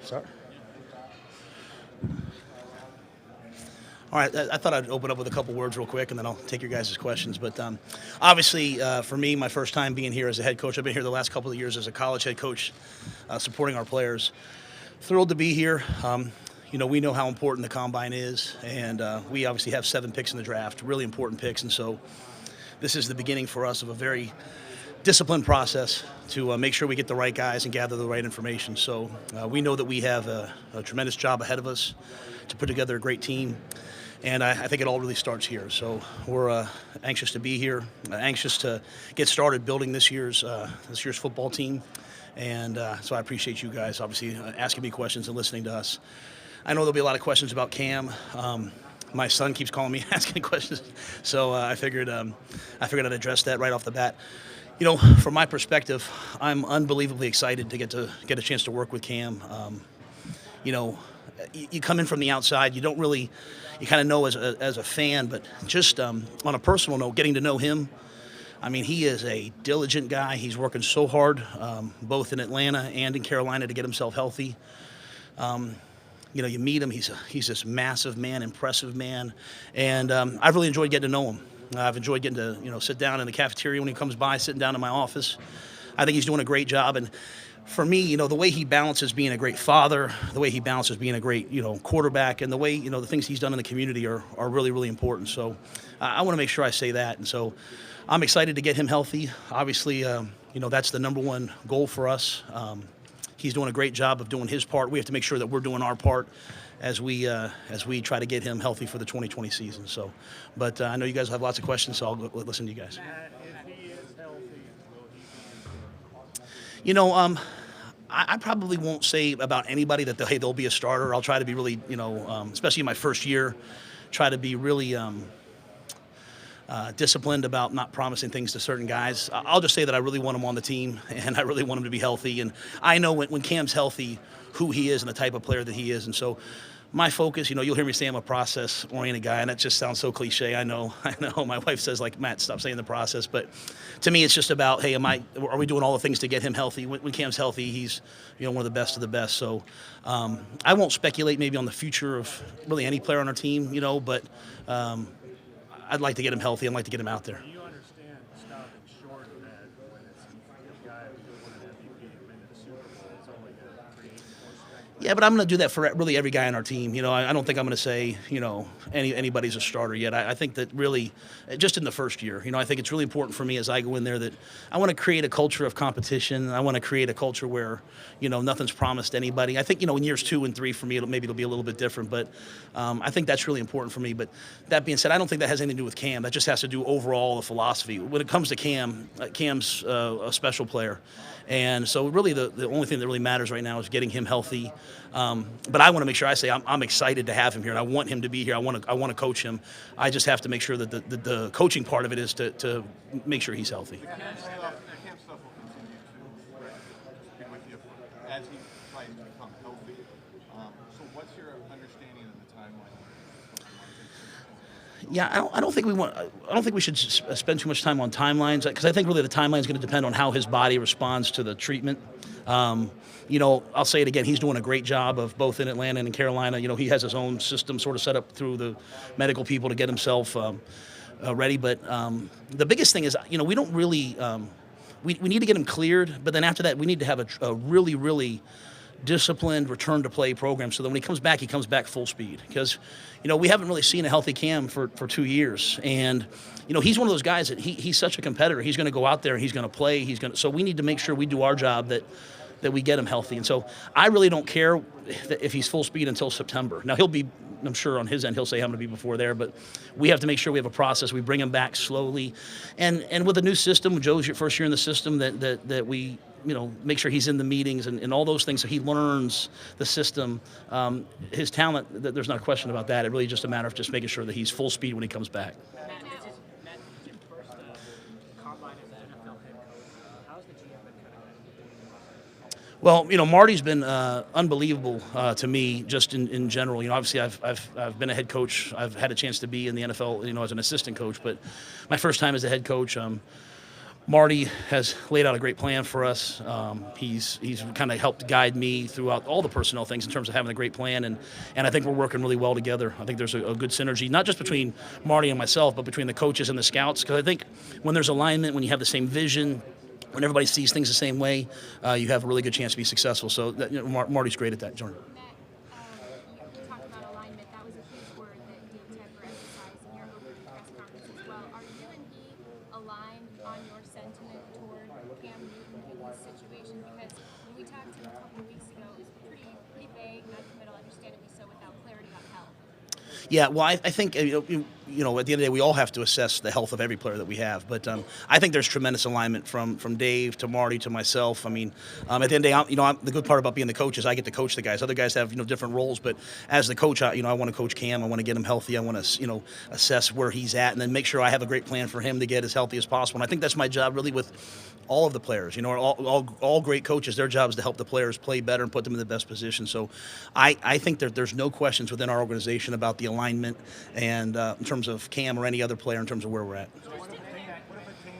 Sorry. All right, I thought I'd open up with a couple words real quick, and then I'll take your guys' questions. But obviously, for me, my first time being here as a head coach, I've been here the last couple of years as a college head coach, supporting our players. Thrilled to be here. We know how important the combine is, and we obviously have 7 picks in the draft, really important picks, and so this is the beginning for us of a very disciplined process to make sure we get the right guys and gather the right information. So we know that we have a tremendous job ahead of us to put together a great team. And I think it all really starts here. So we're anxious to be here, anxious to get started building this year's football team. And so I appreciate you guys, obviously, asking me questions and listening to us. I know there'll be a lot of questions about Cam. My son keeps calling me, asking questions. So I figured I'd address that right off the bat. From my perspective, I'm unbelievably excited to get a chance to work with Cam. You come in from the outside, you kind of know as a fan, but just on a personal note, getting to know him, I mean, he is a diligent guy. He's working so hard, both in Atlanta and in Carolina, to get himself healthy. You meet him, he's this massive man, impressive man, and I've really enjoyed getting to know him. I've enjoyed getting to sit down in the cafeteria when he comes by, sitting down in my office. I think he's doing a great job, and for me, the way he balances being a great father, the way he balances being a great, quarterback, and the way, the things he's done in the community are really, really important. So I want to make sure I say that. And so I'm excited to get him healthy. Obviously, that's the number one goal for us. He's doing a great job of doing his part. We have to make sure that we're doing our part as we try to get him healthy for the 2020 season. So, but I know you guys have lots of questions, so I'll listen to you guys. If he is healthy, will he be? I probably won't say about anybody that they'll be a starter. I'll try to be really, especially in my first year, try to be really disciplined about not promising things to certain guys. I'll just say that I really want him on the team, and I really want him to be healthy. And I know when Cam's healthy, who he is and the type of player that he is. And so my focus, you'll hear me say I'm a process-oriented guy, and that just sounds so cliche. I know. My wife says, Matt, stop saying the process. But to me, it's just about, hey, are we doing all the things to get him healthy? When Cam's healthy, he's one of the best of the best. So I won't speculate maybe on the future of really any player on our team, but I'd like to get him healthy. I'd like to get him out there. Do you understand stopping short of that when it's a guy who won an MVP and been to the Super Bowl? It's only going to create more speculation. Yeah, but I'm going to do that for really every guy on our team. I don't think I'm going to say, anybody's a starter yet. I think that really, just in the first year, I think it's really important for me as I go in there that I want to create a culture of competition. I want to create a culture where, nothing's promised to anybody. I think, in years 2 and 3 for me, it'll be a little bit different. But I think that's really important for me. But that being said, I don't think that has anything to do with Cam. That just has to do overall the philosophy. When it comes to Cam, Cam's a special player. And so really the only thing that really matters right now is getting him healthy. But I want to make sure I say I'm excited to have him here, and I want him to be here. I want to coach him. I just have to make sure that the coaching part of it is to make sure he's healthy. The camp stuff will continue to be with you as he tries to become healthy. So what's your understanding of the timeline? Yeah, I don't think we should spend too much time on timelines, because I think really the timeline is going to depend on how his body responds to the treatment. I'll say it again, he's doing a great job of both in Atlanta and in Carolina. He has his own system sort of set up through the medical people to get himself ready. But the biggest thing is, we don't really we need to get him cleared, but then after that, we need to have a really, really disciplined return to play program, so that when he comes back full speed. Because we haven't really seen a healthy Cam for 2 years, and he's one of those guys that he's such a competitor. He's going to go out there and he's going to play. So we need to make sure we do our job that we get him healthy. And so I really don't care if he's full speed until September. Now I'm sure on his end he'll say I'm going to be before there, but we have to make sure we have a process. We bring him back slowly, and with a new system, Joe's your first year in the system, that we make sure he's in the meetings and all those things, so he learns the system. His talent, there's not a question about that. It really just a matter of just making sure that he's full speed when he comes back. Matt, this is your first combine as an NFL head coach. How's the GM been kind of? Well, Marty's been unbelievable to me, just in general. Obviously I've been a head coach. I've had a chance to be in the NFL, as an assistant coach. But my first time as a head coach, Marty has laid out a great plan for us. He's kind of helped guide me throughout all the personnel things in terms of having a great plan, and I think we're working really well together. I think there's a good synergy, not just between Marty and myself, but between the coaches and the scouts. Because I think when there's alignment, when you have the same vision, when everybody sees things the same way, you have a really good chance to be successful. So Marty's great at that, Jordan. You talked about alignment. That was a huge word that Dave Tepper emphasized in your opening press conference as well. Are you and he aligned on your sentiment toward Cam Newton in this situation? Because when we talked to him a couple of weeks ago, it was pretty vague, non-committal, understandably so, without clarity on health. Yeah, well, I think at the end of the day, we all have to assess the health of every player that we have. But I think there's tremendous alignment from Dave to Marty to myself. I mean, at the end of the day, the good part about being the coach is I get to coach the guys. Other guys have different roles, but as the coach, I want to coach Cam. I want to get him healthy. I want to assess where he's at, and then make sure I have a great plan for him to get as healthy as possible. And I think that's my job really with all of the players. All great coaches, their job is to help the players play better and put them in the best position. So I think that there's no questions within our organization about the alignment and in terms of Cam or any other player in terms of where we're at. So what if a team,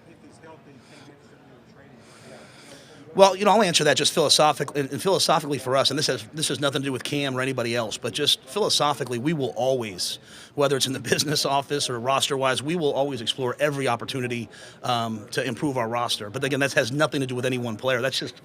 if he's healthy, came instantly trading for him? Well, I'll answer that just philosophically, and philosophically for us, and this has nothing to do with Cam or anybody else, but just philosophically, we will always, whether it's in the business office or roster-wise, we will always explore every opportunity to improve our roster. But again, that has nothing to do with any one player. That's just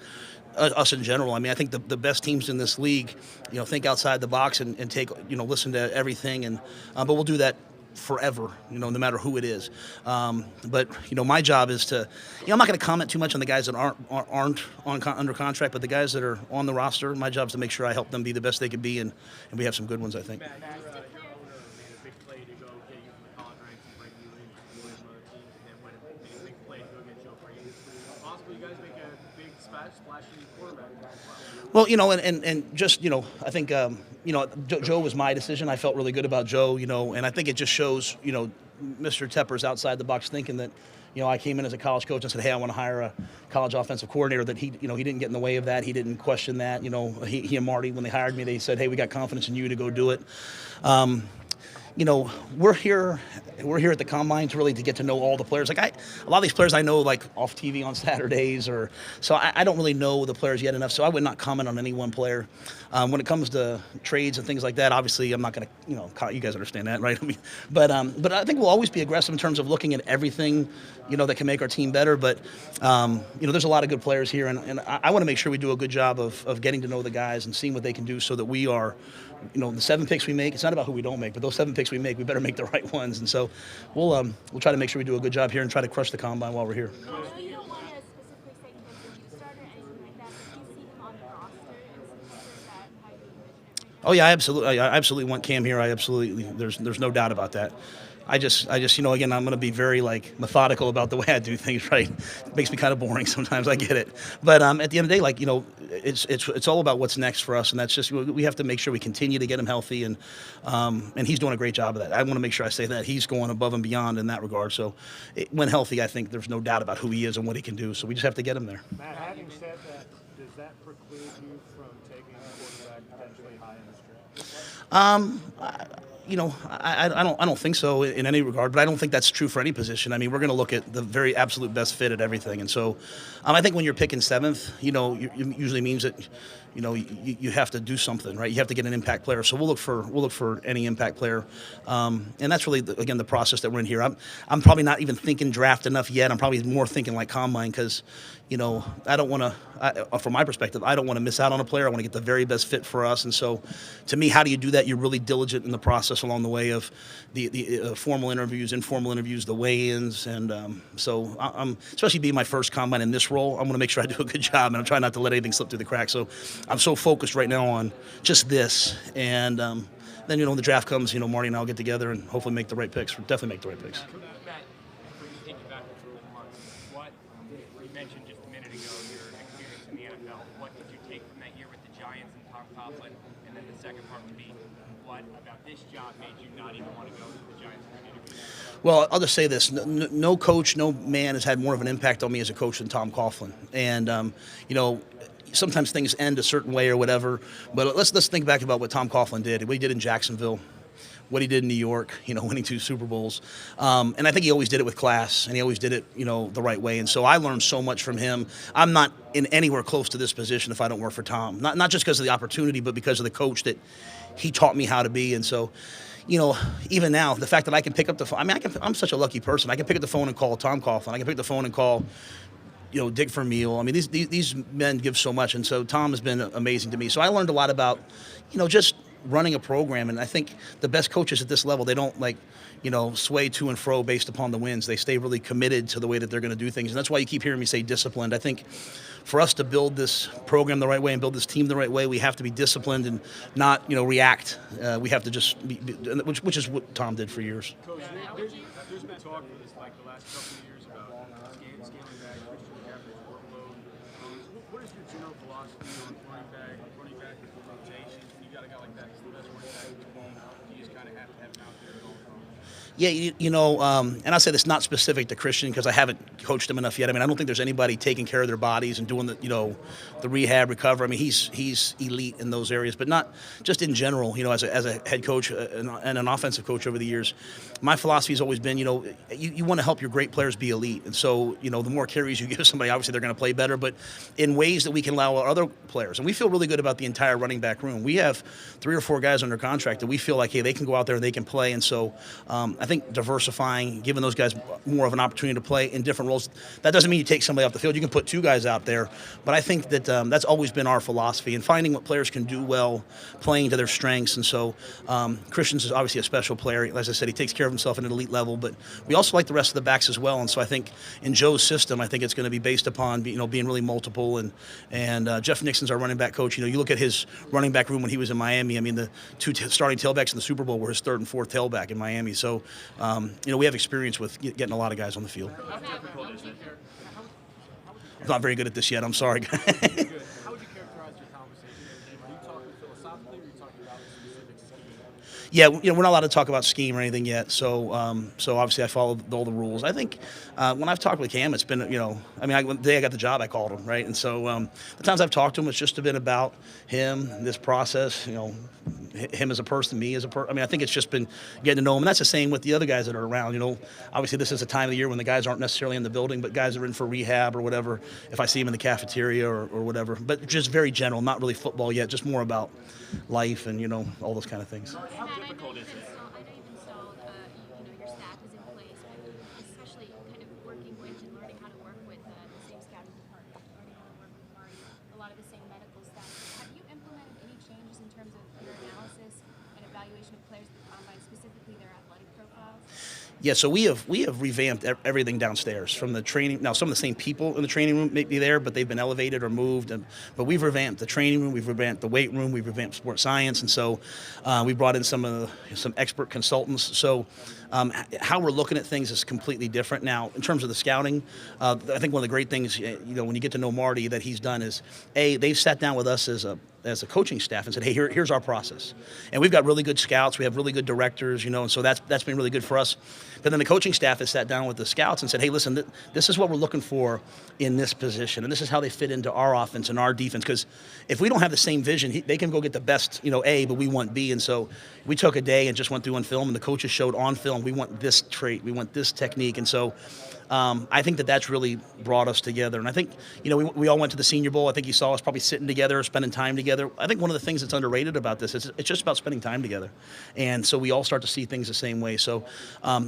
us in general. I mean, I think the best teams in this league, think outside the box and take, listen to everything, and but we'll do that forever, no matter who it is. But my job is to, I'm not going to comment too much on the guys that aren't under contract, but the guys that are on the roster, my job is to make sure I help them be the best they can be, and we have some good ones, I think. Your owner made a big play to go get you from the college ranks and bring you in from other teams, and then when it made a big play to go get Joe Brady. Possibly you guys make a big splashy quarterback. Well, and just, I think, Joe was my decision. I felt really good about Joe, and I think it just shows, Mr. Tepper's outside the box thinking that, I came in as a college coach and said, hey, I want to hire a college offensive coordinator, that he didn't get in the way of that. He didn't question that. He and Marty, when they hired me, they said, hey, we got confidence in you to go do it. We're here at the combine to get to know all the players. A lot of these players I know off TV on Saturdays, so I don't really know the players yet enough. So I would not comment on any one player. When it comes to trades and things like that, obviously I'm not going to. You guys understand that, right? I mean, but I think we'll always be aggressive in terms of looking at everything, that can make our team better. But there's a lot of good players here, and I want to make sure we do a good job of getting to know the guys and seeing what they can do, so that we are. The 7 picks we make, it's not about who we don't make, but those 7 picks we make, we better make the right ones. And so we'll try to make sure we do a good job here and try to crush the combine while we're here. I know you don't want to specifically say Cam's going to be the starter or anything like that, but do you see him on the roster? Is that how you envision it? Oh yeah, I absolutely want Cam here. There's no doubt about that. I just again, I'm going to be very methodical about the way I do things. Right, it makes me kind of boring sometimes. I get it, but at the end of the day, it's all about what's next for us, and that's just we have to make sure we continue to get him healthy, and he's doing a great job of that. I want to make sure I say that he's going above and beyond in that regard. So, when healthy, I think there's no doubt about who he is and what he can do. So we just have to get him there. Matt, having said that, does that preclude you from taking a quarterback potentially high in this draft? I don't think so in any regard, but I don't think that's true for any position. I mean, we're going to look at the very absolute best fit at everything, and so I think when you're picking 7th, it usually means that you have to do something, right? You have to get an impact player. So we'll look for any impact player, and that's really again the process that we're in here. I'm probably not even thinking draft enough yet. I'm probably more thinking combine, because I don't want to, from my perspective, I don't want to miss out on a player. I want to get the very best fit for us. And so, to me, how do you do that? You're really diligent in the process along the way of the formal interviews, informal interviews, the weigh-ins. And so, I'm especially being my first combine in this role, I'm going to make sure I do a good job, and I'm trying not to let anything slip through the cracks. So, I'm so focused right now on just this. And then, when the draft comes, Marty and I'll get together and hopefully make the right picks. We'll definitely make the right picks. Matt, before you take you back a couple months, what you mentioned just a minute ago, your experience in the NFL. What did you take from that year with the Giants and Tom Coughlin? And then the second part would be, what about this job made you not even want to go to the Giants for an interview? Well, I'll just say this: no coach, no man has had more of an impact on me as a coach than Tom Coughlin. And sometimes things end a certain way or whatever, but let's think back about what Tom Coughlin did. What he did in Jacksonville, what he did in New York, winning 2 Super Bowls. And I think he always did it with class, and he always did it, the right way. And so I learned so much from him. I'm not in anywhere close to this position if I don't work for Tom. Not just because of the opportunity, but because of the coach that he taught me how to be. And so, even now, the fact that I can pick up the phone, I'm such a lucky person. I can pick up the phone and call Tom Coughlin. I can pick up the phone and call Dick Vermeil. I mean, these men give so much, and so Tom has been amazing to me. So I learned a lot about, just running a program, and I think the best coaches at this level, they don't sway to and fro based upon the wins. They stay really committed to the way that they're going to do things, and that's why you keep hearing me say disciplined. I think for us to build this program the right way and build this team the right way, we have to be disciplined and not, react. We have to just be, which is what Tom did for years. Coach, there's been talk for this like the last couple of years about scaling back Christian McCaffrey's workload. What is your general philosophy on running back rotation? You got a guy like that, he's the best running back in the league. You just kind of have to have him out there at all times. Yeah, and I say this not specific to Christian because I haven't coached him enough yet. I mean, I don't think there's anybody taking care of their bodies and doing the rehab, recovery. I mean, he's elite in those areas, but not just in general. As a head coach and an offensive coach over the years, my philosophy has always been, you want to help your great players be elite, and so the more carries you give somebody, obviously they're going to play better, but in ways that we can allow our other players, and we feel really good about the entire running back room. We have 3 or 4 guys under contract that we feel like, hey, they can go out there and they can play, and so I think diversifying, giving those guys more of an opportunity to play in different roles. That doesn't mean you take somebody off the field. You can put 2 guys out there, but I think that that's always been our philosophy, and finding what players can do well, playing to their strengths. And so Christian's is obviously a special player. As I said, he takes care of himself at an elite level, but we also like the rest of the backs as well. And so I think in Joe's system, I think it's going to be based upon being really multiple. And Jeff Nixon's our running back coach. You look at his running back room when he was in Miami. I mean, the 2 starting tailbacks in the Super Bowl were his 3rd and 4th tailback in Miami. So we have experience with getting a lot of guys on the field. I'm not very good at this yet. I'm sorry. How would you characterize your conversation with him? Are you talking philosophically, or are you talking about a specific scheme? Yeah, we're not allowed to talk about scheme or anything yet. So obviously I follow all the rules. I think when I've talked with Cam, it's been, the day I got the job, I called him, right? And so the times I've talked to him, it's just been about him, this process, him as a person, me as a person. I mean, I think it's just been getting to know him. And that's the same with the other guys that are around. Obviously this is a time of the year when the guys aren't necessarily in the building, but guys are in for rehab or whatever, if I see them in the cafeteria or whatever. But just very general, not really football yet, just more about life and, all those kind of things. How difficult is it? I know you've installed, your staff is in place, but especially kind of working with and learning how to work with the same scouting department, learning how to work with Marty, a lot of the same medical staff. Have you implemented any changes in terms of your analysis and evaluation of players at the combine, specifically their athletic profiles? Yeah, so we have revamped everything downstairs from the training. Now, some of the same people in the training room may be there, but they've been elevated or moved. But we've revamped the training room, we've revamped the weight room, we've revamped sports science, and so we brought in some expert consultants. So how we're looking at things is completely different now. In terms of the scouting, I think one of the great things, when you get to know Marty, that he's done is, they've sat down with us as a coaching staff and said, hey, here's our process. And we've got really good scouts, we have really good directors, and so that's been really good for us. But then the coaching staff has sat down with the scouts and said, hey, listen, this is what we're looking for in this position, and this is how they fit into our offense and our defense. Because if we don't have the same vision, they can go get the best, A, but we want B. And so we took a day and just went through on film, and the coaches showed on film, we want this trait, we want this technique. And so I think that's really brought us together. And I think, we all went to the Senior Bowl. I think you saw us probably sitting together, spending time together. I think one of the things that's underrated about this is it's just about spending time together. And so we all start to see things the same way. So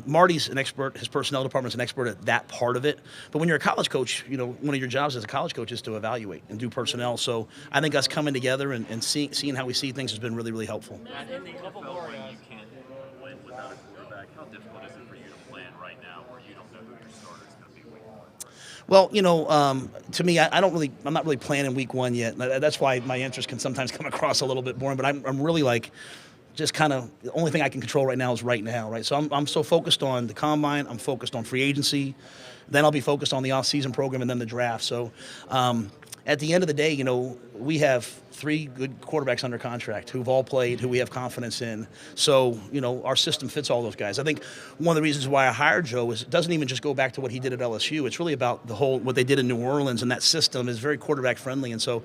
Marty's an expert. His personnel department's an expert at that part of it. But when you're a college coach, one of your jobs as a college coach is to evaluate and do personnel. So I think us coming together and seeing how we see things has been really, really helpful. Matt, in the NFL where you can't win without a quarterback, how difficult is it for you to plan right now where you don't know who your starter is going to be week 1? Well, to me, I'm not really planning week 1 yet. That's why my answers can sometimes come across a little bit boring, but I'm really just kind of, the only thing I can control right now is right now, right? So I'm so focused on the combine, I'm focused on free agency, then I'll be focused on the off-season program and then the draft. So at the end of the day, we have 3 good quarterbacks under contract who've all played, who we have confidence in. So, our system fits all those guys. I think one of the reasons why I hired Joe is it doesn't even just go back to what he did at LSU. It's really about what they did in New Orleans, and that system is very quarterback friendly. And so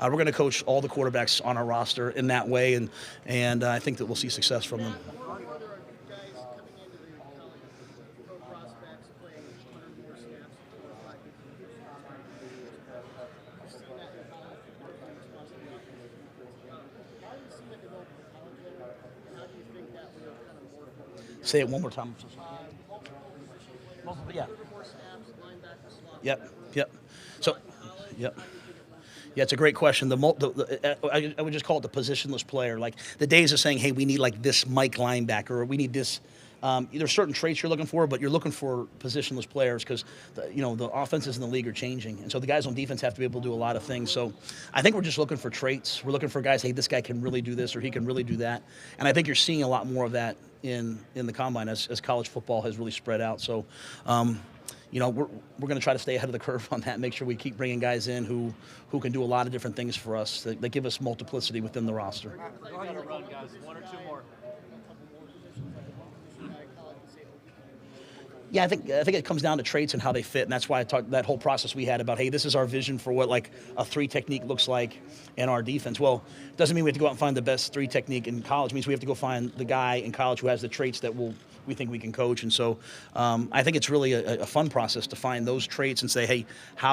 we're going to coach all the quarterbacks on our roster in that way, and I think that we'll see success from them. Say it one more time. Yeah. Yep. Yep. So, yep. Yeah, it's a great question. I would just call it the positionless player. Like the days of saying, "Hey, we need like this Mike linebacker," or "We need this." There's certain traits you're looking for, but you're looking for positionless players because the offenses in the league are changing, and so the guys on defense have to be able to do a lot of things. So I think we're just looking for traits. We're looking for guys. Hey, this guy can really do this, or he can really do that. And I think you're seeing a lot more of that in the combine as college football has really spread out. So. We're going to try to stay ahead of the curve on that. Make sure we keep bringing guys in who can do a lot of different things for us that give us multiplicity within the roster. We gotta run, guys. One or two more. Yeah, I think it comes down to traits and how they fit, and that's why I talked that whole process we had about, hey, this is our vision for what like a 3 technique looks like in our defense. Well, it doesn't mean we have to go out and find the best 3 technique in college. It means we have to go find the guy in college who has the traits that we think we can coach. And so I think it's really a fun process to find those traits and say, hey,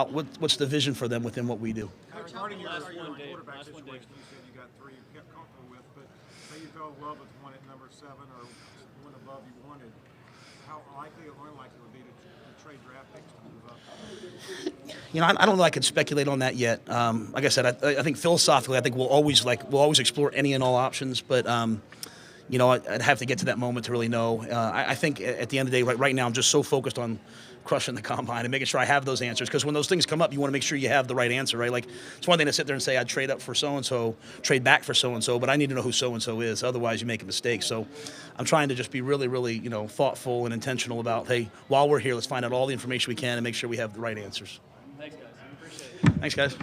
what's the vision for them within what we do. Regarding your Last one, Dave. quarterback Last one, Dave. situation, you said you got 3 you kept comfortable with, but say you fell in love with one at number 7 or one above you wanted, how likely or unlikely would be to trade draft picks to move up? I don't know. I could speculate on that yet. Like I said, I think philosophically, I think we'll always explore any and all options, but. I'd have to get to that moment to really know. I think at the end of the day, right now, I'm just so focused on crushing the combine and making sure I have those answers. Because when those things come up, you want to make sure you have the right answer, right? Like, it's one thing to sit there and say, I'd trade up for so-and-so, trade back for so-and-so, but I need to know who so-and-so is. Otherwise, you make a mistake. So I'm trying to just be really, really, thoughtful and intentional about, hey, while we're here, let's find out all the information we can and make sure we have the right answers. Thanks, guys. Appreciate it. Thanks, guys.